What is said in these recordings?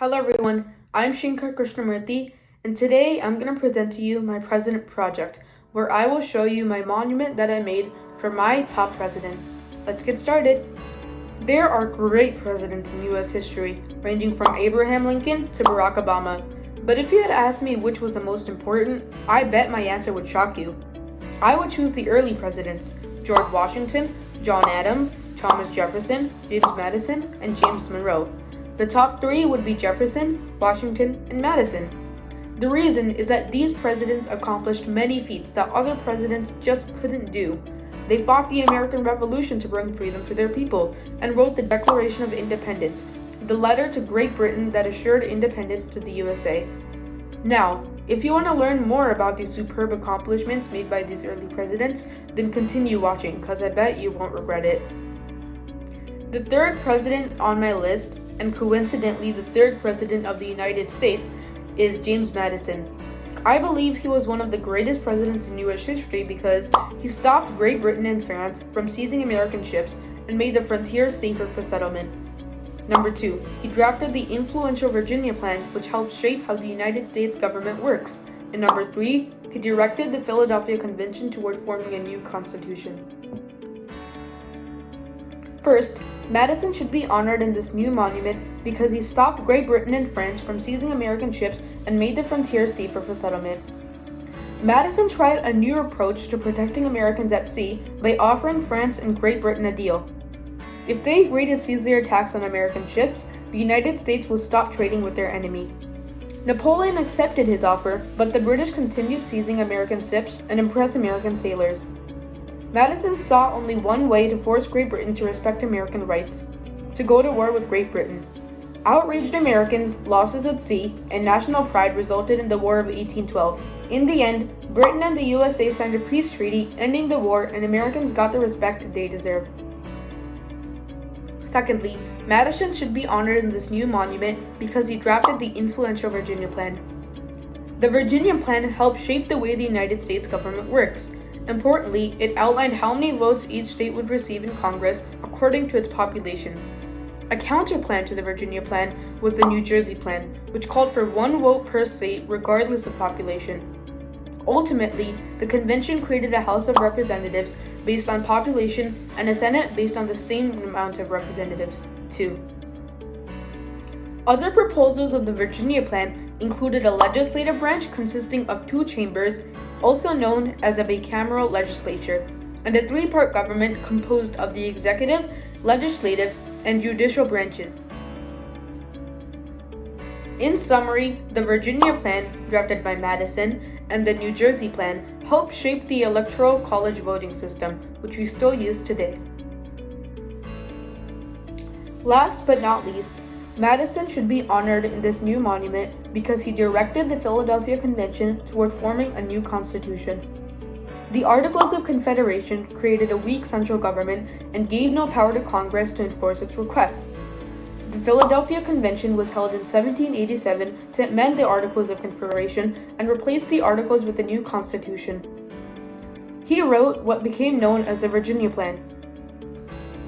Hello everyone, I'm Shankar Krishnamurthy, and today I'm going to present to you my president project, where I will show you my monument that I made for my top president. Let's get started. There are great presidents in US history, ranging from Abraham Lincoln to Barack Obama. But if you had asked me which was the most important, I bet my answer would shock you. I would choose the early presidents: George Washington, John Adams, Thomas Jefferson, James Madison, and James Monroe. The top three would be Jefferson, Washington, and Madison. The reason is that these presidents accomplished many feats that other presidents just couldn't do. They fought the American Revolution to bring freedom to their people and wrote the Declaration of Independence, the letter to Great Britain that assured independence to the USA. Now, if you want to learn more about these superb accomplishments made by these early presidents, then continue watching, because I bet you won't regret it. The third president on my list, and coincidentally the third president of the United States, is James Madison. I believe he was one of the greatest presidents in US history because he stopped Great Britain and France from seizing American ships and made the frontiers safer for settlement. Number 2, he drafted the influential Virginia Plan, which helped shape how the United States government works. And number 3, he directed the Philadelphia Convention toward forming a new constitution. First, Madison should be honored in this new monument because he stopped Great Britain and France from seizing American ships and made the frontiers safer for settlement. Madison tried a new approach to protecting Americans at sea by offering France and Great Britain a deal. If they agreed to cease their attacks on American ships, the United States would stop trading with their enemy. Napoleon accepted his offer, but the British continued seizing American ships and impress American sailors. Madison saw only one way to force Great Britain to respect American rights: to go to war with Great Britain. Outraged Americans, losses at sea, and national pride resulted in the War of 1812. In the end, Britain and the USA signed a peace treaty ending the war, and Americans got the respect they deserved. Secondly, Madison should be honored in this new monument because he drafted the influential Virginia Plan. The Virginia Plan helped shape the way the United States government works. Importantly, it outlined how many votes each state would receive in Congress according to its population. A counterplan to the Virginia Plan was the New Jersey Plan, which called for one vote per state regardless of population. Ultimately, the convention created a House of Representatives based on population and a Senate based on the same amount of representatives, too. Other proposals of the Virginia Plan included a legislative branch consisting of 2 chambers, also known as a bicameral legislature, and a 3-part government composed of the executive, legislative, and judicial branches. In summary, the Virginia Plan, drafted by Madison, and the New Jersey Plan helped shape the electoral college voting system, which we still use today. Last but not least, Madison should be honored in this new monument because he directed the Philadelphia Convention toward forming a new constitution. The Articles of Confederation created a weak central government and gave no power to Congress to enforce its requests. The Philadelphia Convention was held in 1787 to amend the Articles of Confederation and replace the Articles with a new constitution. He wrote what became known as the Virginia Plan.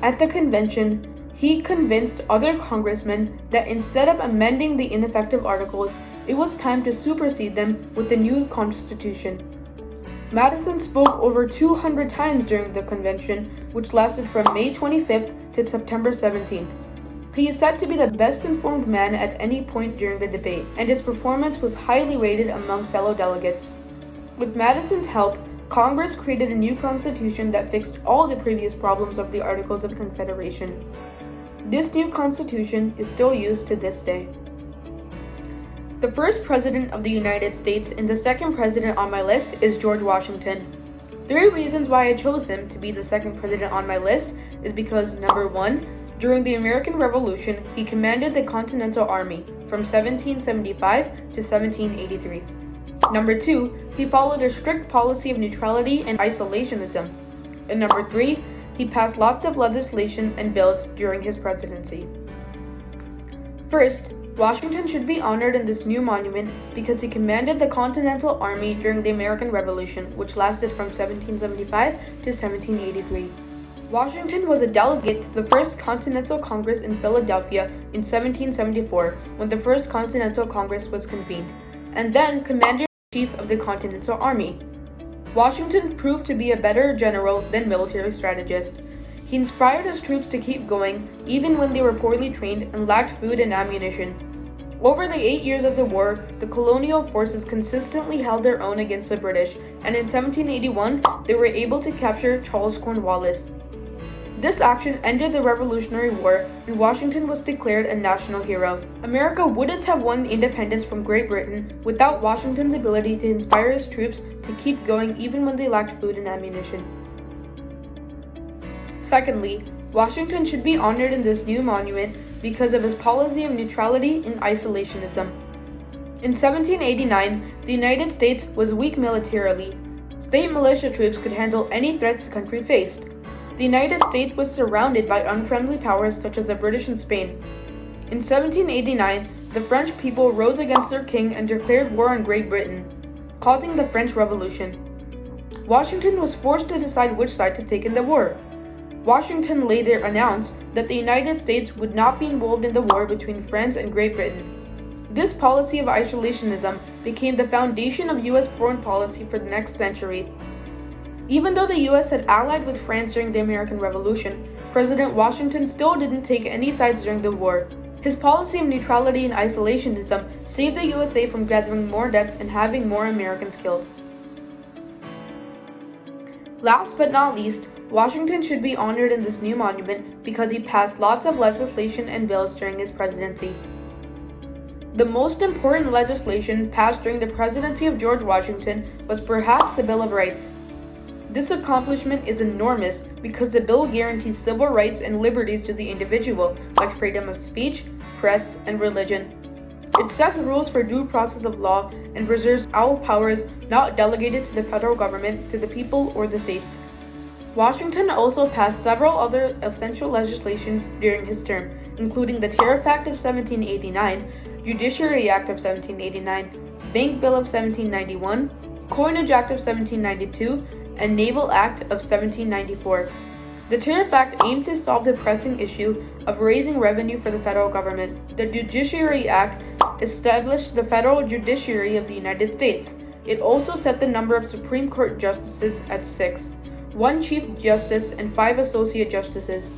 At the convention, he convinced other congressmen that instead of amending the ineffective articles, it was time to supersede them with the new Constitution. Madison spoke over 200 times during the convention, which lasted from May 25th to September 17th. He is said to be the best informed man at any point during the debate, and his performance was highly rated among fellow delegates. With Madison's help, Congress created a new constitution that fixed all the previous problems of the Articles of Confederation. This new constitution is still used to this day. The first president of the United States and the second president on my list is George Washington. 3 reasons why I chose him to be the second president on my list is because, number 1, during the American Revolution, he commanded the Continental Army from 1775 to 1783. Number 2, he followed a strict policy of neutrality and isolationism. And number 3, he passed lots of legislation and bills during his presidency. First, Washington should be honored in this new monument because he commanded the Continental Army during the American Revolution, which lasted from 1775 to 1783. Washington was a delegate to the First Continental Congress in Philadelphia in 1774, when the First Continental Congress was convened, and then Commander-in-Chief of the Continental Army. Washington proved to be a better general than military strategist. He inspired his troops to keep going, even when they were poorly trained and lacked food and ammunition. Over the 8 years of the war, the colonial forces consistently held their own against the British, and in 1781, they were able to capture Charles Cornwallis. This action ended the Revolutionary War, and Washington was declared a national hero. America wouldn't have won independence from Great Britain without Washington's ability to inspire his troops to keep going even when they lacked food and ammunition. Secondly, Washington should be honored in this new monument because of his policy of neutrality and isolationism. In 1789, the United States was weak militarily. State militia troops could handle any threats the country faced. The United States was surrounded by unfriendly powers such as the British and Spain. In 1789, the French people rose against their king and declared war on Great Britain, causing the French Revolution. Washington was forced to decide which side to take in the war. Washington later announced that the United States would not be involved in the war between France and Great Britain. This policy of isolationism became the foundation of U.S. foreign policy for the next century. Even though the U.S. had allied with France during the American Revolution, President Washington still didn't take any sides during the war. His policy of neutrality and isolationism saved the USA from gathering more debt and having more Americans killed. Last but not least, Washington should be honored in this new monument because he passed lots of legislation and bills during his presidency. The most important legislation passed during the presidency of George Washington was perhaps the Bill of Rights. This accomplishment is enormous because the bill guarantees civil rights and liberties to the individual, like freedom of speech, press, and religion. It sets rules for due process of law and reserves all powers not delegated to the federal government to the people or the states. Washington also passed several other essential legislations during his term, including the Tariff Act of 1789, Judiciary Act of 1789, Bank Bill of 1791, Coinage Act of 1792, and Naval Act of 1794. The Tariff Act aimed to solve the pressing issue of raising revenue for the federal government. The Judiciary Act established the federal judiciary of the United States. It also set the number of Supreme Court justices at 6, 1 Chief Justice and 5 Associate Justices.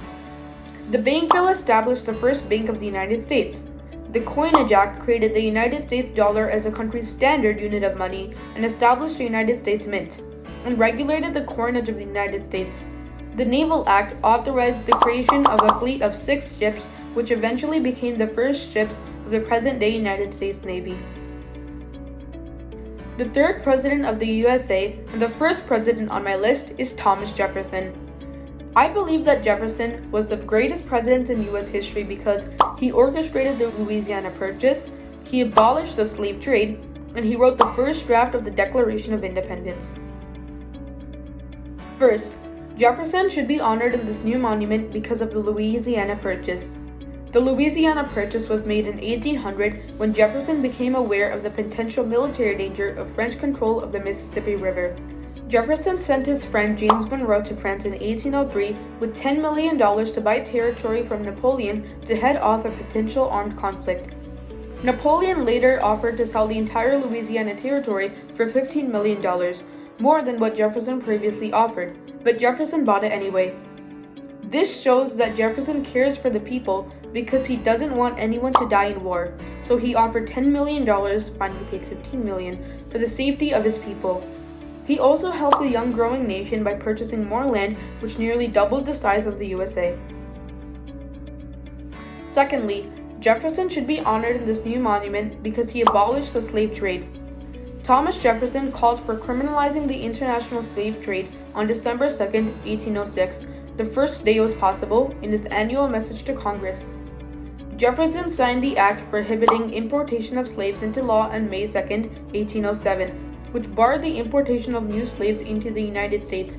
The Bank Bill established the first bank of the United States. The Coinage Act created the United States dollar as a country's standard unit of money and established the United States Mint, and regulated the coinage of the United States. The Naval Act authorized the creation of a fleet of 6 ships, which eventually became the first ships of the present-day United States Navy. The third president of the USA, and the first president on my list, is Thomas Jefferson. I believe that Jefferson was the greatest president in U.S. history because he orchestrated the Louisiana Purchase, he abolished the slave trade, and he wrote the first draft of the Declaration of Independence. First, Jefferson should be honored in this new monument because of the Louisiana Purchase. The Louisiana Purchase was made in 1800 when Jefferson became aware of the potential military danger of French control of the Mississippi River. Jefferson sent his friend James Monroe to France in 1803 with $10 million to buy territory from Napoleon to head off a potential armed conflict. Napoleon later offered to sell the entire Louisiana territory for $15 million, more than what Jefferson previously offered, but Jefferson bought it anyway. This shows that Jefferson cares for the people because he doesn't want anyone to die in war, so he offered $10 million, finally paid $15 million, for the safety of his people. He also helped the young growing nation by purchasing more land, which nearly doubled the size of the USA. Secondly, Jefferson should be honored in this new monument because he abolished the slave trade. Thomas Jefferson called for criminalizing the international slave trade on December 2, 1806, the first day it was possible, in his annual message to Congress. Jefferson signed the act prohibiting importation of slaves into law on May 2, 1807, which barred the importation of new slaves into the United States.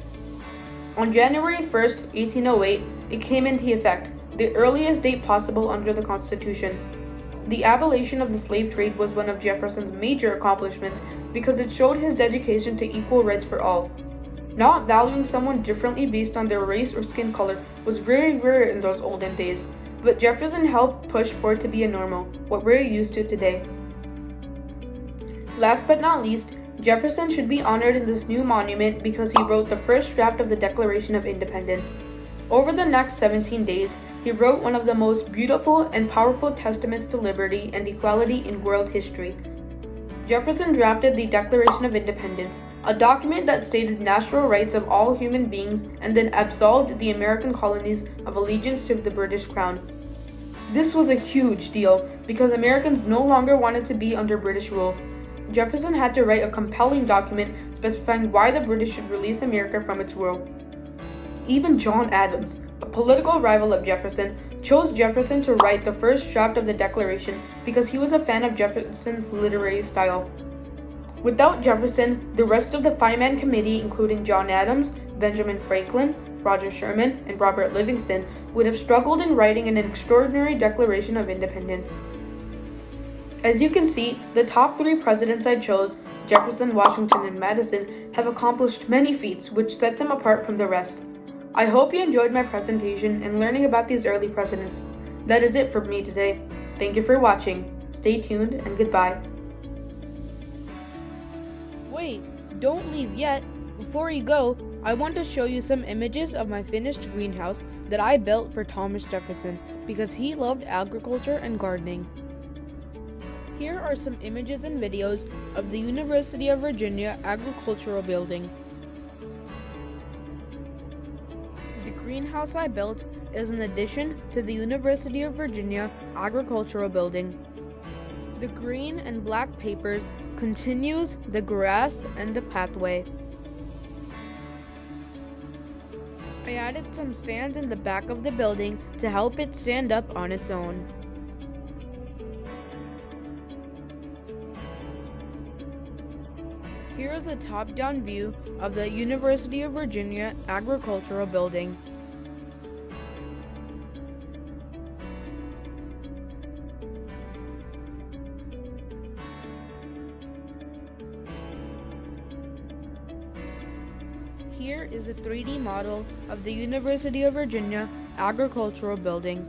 On January 1, 1808, it came into effect, the earliest date possible under the Constitution. The abolition of the slave trade was one of Jefferson's major accomplishments because it showed his dedication to equal rights for all. Not valuing someone differently based on their race or skin color was very rare in those olden days, but Jefferson helped push for it to be a normal, what we're used to today. Last but not least, Jefferson should be honored in this new monument because he wrote the first draft of the Declaration of Independence. Over the next 17 days, he wrote one of the most beautiful and powerful testaments to liberty and equality in world history. Jefferson drafted the Declaration of Independence, a document that stated natural rights of all human beings and then absolved the American colonies of allegiance to the British Crown. This was a huge deal because Americans no longer wanted to be under British rule. Jefferson had to write a compelling document specifying why the British should release America from its rule. Even John Adams, a political rival of Jefferson, chose Jefferson to write the first draft of the Declaration because he was a fan of Jefferson's literary style. Without Jefferson, the rest of the five-man committee, including John Adams, Benjamin Franklin, Roger Sherman, and Robert Livingston, would have struggled in writing an extraordinary Declaration of Independence. As you can see, the top three presidents I chose, Jefferson, Washington, and Madison, have accomplished many feats which set them apart from the rest. I hope you enjoyed my presentation and learning about these early presidents. That is it for me today. Thank you for watching. Stay tuned and goodbye. Wait, don't leave yet. Before you go, I want to show you some images of my finished greenhouse that I built for Thomas Jefferson because he loved agriculture and gardening. Here are some images and videos of the University of Virginia Agricultural Building. The greenhouse I built is an addition to the University of Virginia Agricultural Building. The green and black papers continues the grass and the pathway. I added some stands in the back of the building to help it stand up on its own. Here is a top-down view of the University of Virginia Agricultural Building. Here is a 3D model of the University of Virginia Agricultural Building.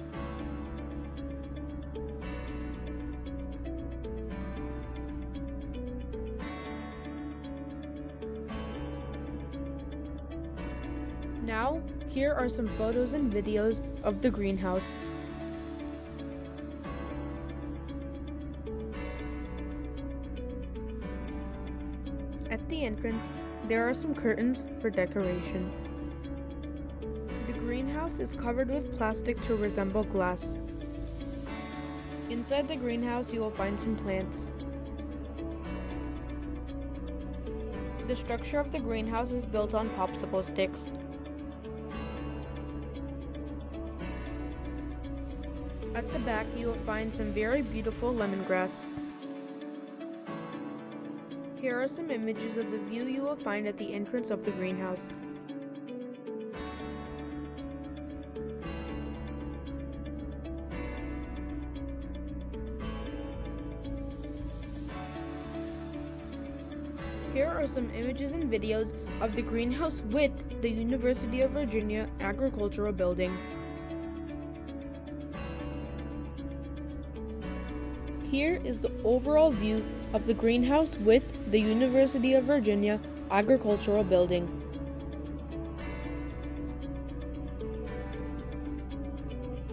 Now, here are some photos and videos of the greenhouse. At the entrance, there are some curtains for decoration. The greenhouse is covered with plastic to resemble glass. Inside the greenhouse, you will find some plants. The structure of the greenhouse is built on popsicle sticks. At the back, you will find some very beautiful lemongrass. Here are some images of the view you will find at the entrance of the greenhouse. Here are some images and videos of the greenhouse with the University of Virginia Agricultural Building. Here is the overall view of the greenhouse with the University of Virginia Agricultural Building.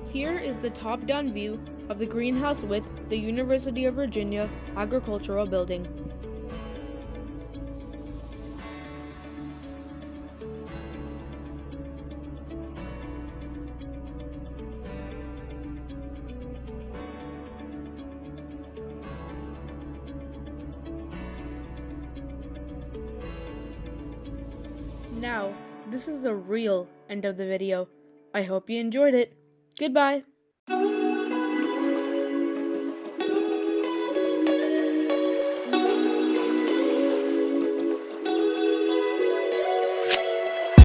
Here is the top-down view of the greenhouse with the University of Virginia Agricultural Building. Now, this is the real end of the video. I hope you enjoyed it. Goodbye!